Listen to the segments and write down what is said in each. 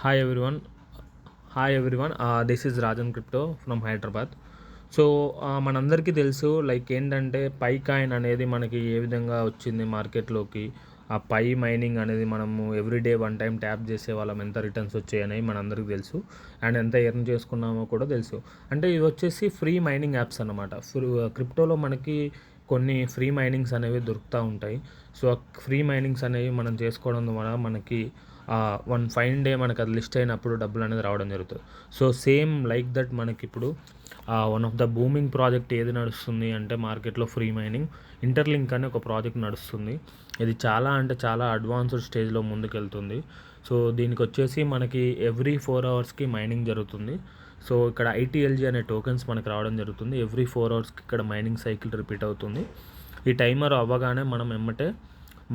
Hi everyone hi everyone this is Rajan crypto from Hyderabad. So మనందరికీ తెలుసు like ఏంటంటే పై coin అనేది మనకి ఏ విధంగా వచ్చింది మార్కెట్లోకి. ఆ పై మైనింగ్ అనేది మనము ఎవ్రీడే వన్ టైం ట్యాప్ చేసే వాళ్ళం ఎంత రిటర్న్స్ వచ్చాయని మనందరికీ తెలుసు, అండ్ ఎంత ఎర్న్ చేసుకున్నామో కూడా తెలుసు. అంటే ఇది వచ్చేసి ఫ్రీ మైనింగ్ యాప్స్ అన్నమాట. క్రిప్టోలో మనకి కొన్ని ఫ్రీ మైనింగ్స్ అనేవి దొరుకుతూ ఉంటాయి. సో ఆ ఫ్రీ మైనింగ్స్ అనేవి మనం చేసుకోవడం ద్వారా మనకి వన్ ఫైన్ డే మనకు అది లిస్ట్ అయినప్పుడు డబ్బులు అనేది రావడం జరుగుతుంది. సో సేమ్ లైక్ దట్ మనకి ఇప్పుడు one of the booming project ఏది నడుస్తుంది అంటే మార్కెట్లో ఫ్రీ మైనింగ్ ఇంటర్లింక్ అని ఒక ప్రాజెక్ట్ నడుస్తుంది. ఇది చాలా అంటే చాలా అడ్వాన్స్డ్ స్టేజ్లో ముందుకెళ్తుంది. సో దీనికి వచ్చేసి మనకి ఎవ్రీ 4 అవర్స్కి మైనింగ్ జరుగుతుంది. సో ఇక్కడ ఐటీఎల్జీ అనే టోకెన్స్ మనకు రావడం జరుగుతుంది. ఎవ్రీ 4 అవర్స్కి ఇక్కడ మైనింగ్ సైకిల్ రిపీట్ అవుతుంది. ఈ టైమర్ అవ్వగానే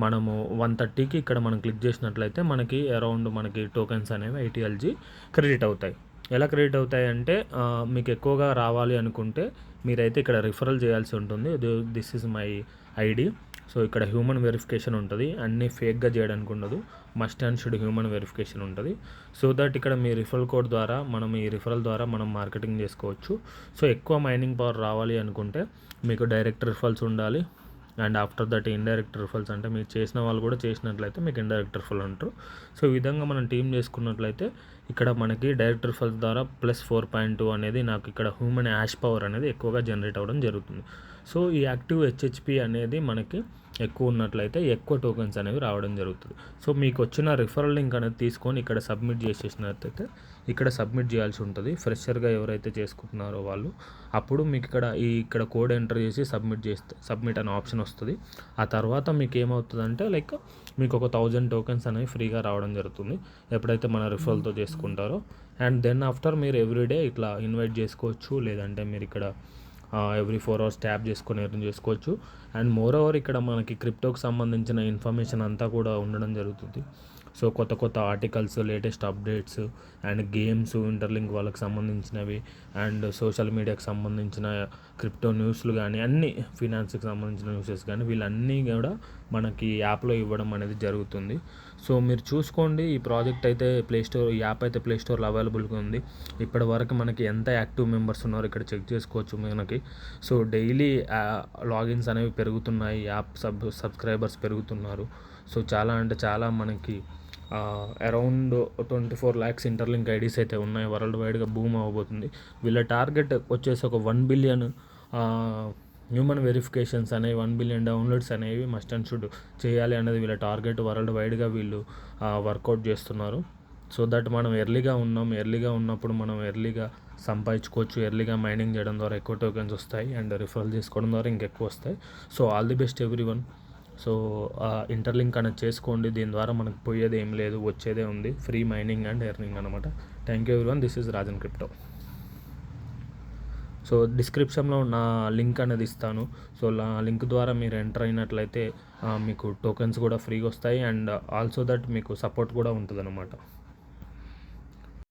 మనము 1:30కి ఇక్కడ మనం క్లిక్ చేసినట్లయితే మనకి అరౌండ్ మనకి టోకెన్స్ అనేవి ఐటీఎల్జీ క్రెడిట్ అవుతాయి. ఎలా క్రెడిట్ అవుతాయి అంటే మీకు ఎక్కువగా రావాలి అనుకుంటే మీరైతే ఇక్కడ రిఫరల్ చేయాల్సి ఉంటుంది. This is my ID. So ఇక్కడ హ్యూమన్ వెరిఫికేషన్ ఉంటుంది, అన్నీ ఫేక్గా చేయడానికి ఉండదు, must and should human verification ఉంటుంది. సో దట్ ఇక్కడ మీ రిఫరల్ కోడ్ ద్వారా ఈ రిఫరల్ ద్వారా మనం మార్కెటింగ్ చేసుకోవచ్చు. సో ఎక్కువ మైనింగ్ పవర్ రావాలి అనుకుంటే మీకు డైరెక్ట్ రిఫరల్స్ ఉండాలి, and after that indirect referrals అంటే మీరు చేసిన వాళ్ళు కూడా చేసినట్లయితే మీకు ఇండైరెక్ట్ రిఫరల్ అంటారు. సో ఈ విధంగా మనం టీం చేసుకున్నట్లయితే ఇక్కడ మనకి డైరెక్ట్ రిఫరల్స్ ద్వారా +4.2 అనేది నాకు ఇక్కడ హ్యూమన్ యాష్ పవర్ అనేది ఎక్కువగా జనరేట్ అవ్వడం జరుగుతుంది. సో ఈ యాక్టివ్ హెచ్హెచ్పి అనేది మనకి ఎక్కువ ఉన్నట్లయితే ఎక్కువ టోకెన్స్ అనేవి రావడం జరుగుతుంది. సో మీకు వచ్చిన రిఫరల్ లింక్ అనేది తీసుకొని ఇక్కడ సబ్మిట్ చేసేసినట్లయితే ఇక్కడ సబ్మిట్ చేయాల్సి ఉంటుంది. ఫ్రెషర్గా ఎవరైతే చేసుకుంటున్నారో వాళ్ళు అప్పుడు మీకు ఇక్కడ కోడ్ ఎంటర్ చేసి సబ్మిట్ అనే ఆప్షన్ వస్తుంది. ఆ తర్వాత మీకు ఏమవుతుందంటే లైక్ మీకు ఒక 1000 టోకెన్స్ అనేవి ఫ్రీగా రావడం జరుగుతుంది ఎప్పుడైతే మన రిఫరల్తో చేసుకుంటారో. అండ్ దెన్ ఆఫ్టర్ మీరు ఎవ్రీడే ఇట్లా ఇన్వైట్ చేసుకోవచ్చు, లేదంటే మీరు ఇక్కడ ఎవ్రీ 4 అవర్స్ ట్యాప్ చేసుకొని ఎర్న్ చేసుకోవచ్చు. అండ్ మోర్ ఓవర్ ఇక్కడ మనకి క్రిప్టోకి సంబంధించిన ఇన్ఫర్మేషన్ అంతా కూడా ఉండడం జరుగుతుంది. సో కొత్త articles, latest updates, and games, interlink వాళ్ళకి సంబంధించినవి, అండ్ సోషల్ మీడియాకి సంబంధించిన క్రిప్టో న్యూస్లు కానీ అన్నీ, ఫినాన్స్కి సంబంధించిన న్యూసెస్ కానీ వీళ్ళన్నీ కూడా మనకి యాప్లో ఇవ్వడం అనేది జరుగుతుంది. సో మీరు చూసుకోండి, ఈ ప్రాజెక్ట్ అయితే ఈ యాప్ అయితే ప్లేస్టోర్లో అవైలబుల్గా ఉంది. ఇప్పటి వరకు మనకి ఎంత యాక్టివ్ మెంబర్స్ ఉన్నారో ఇక్కడ చెక్ చేసుకోవచ్చు మనకి. సో డైలీ లాగిన్స్ అనేవి పెరుగుతున్నాయి, యాప్ సబ్స్క్రైబర్స్ పెరుగుతున్నారు. సో చాలా అంటే చాలా మనకి అరౌండ్ 24 lakhs ఇంటర్లింక్ ఐడీస్ అయితే ఉన్నాయి. వరల్డ్ వైడ్గా బూమ్ అవ్వబోతుంది. వీళ్ళ టార్గెట్ వచ్చేసి ఒక 1 బిలియన్ హ్యూమన్ వెరిఫికేషన్స్ అనేవి, 1 బిలియన్ డౌన్లోడ్స్ అనేవి మస్ట్ అండ్ షుడ్ చేయాలి అనేది వీళ్ళ టార్గెట్. వరల్డ్ వైడ్గా వీళ్ళు వర్కౌట్ చేస్తున్నారు. సో దట్ మనం ఎర్లీగా ఉన్నప్పుడు మనం ఎర్లీగా సంపాదించుకోవచ్చు. ఎర్లీగా మైనింగ్ చేయడం ద్వారా ఎక్కువ టోకెన్స్ వస్తాయి, అండ్ రిఫరల్ చేసుకోవడం ద్వారా ఇంకెక్కువ వస్తాయి. So all the best everyone. So interlink అనేది చేసుకోండి. దీని ద్వారా మనకు పోయేది ఏం లేదు, వచ్చేదే ఉంది, ఫ్రీ మైనింగ్ అండ్ ఎర్నింగ్ అనమాట. Thank you everyone. This is Rajan crypto. So డిస్క్రిప్షన్లో నా లింక్ అనేది ఇస్తాను. సో లింక్ ద్వారా మీరు ఎంటర్ అయినట్లయితే మీకు టోకెన్స్ కూడా ఫ్రీగా వస్తాయి, అండ్ ఆల్సో దట్ మీకు సపోర్ట్ కూడా ఉంటుంది అనమాట.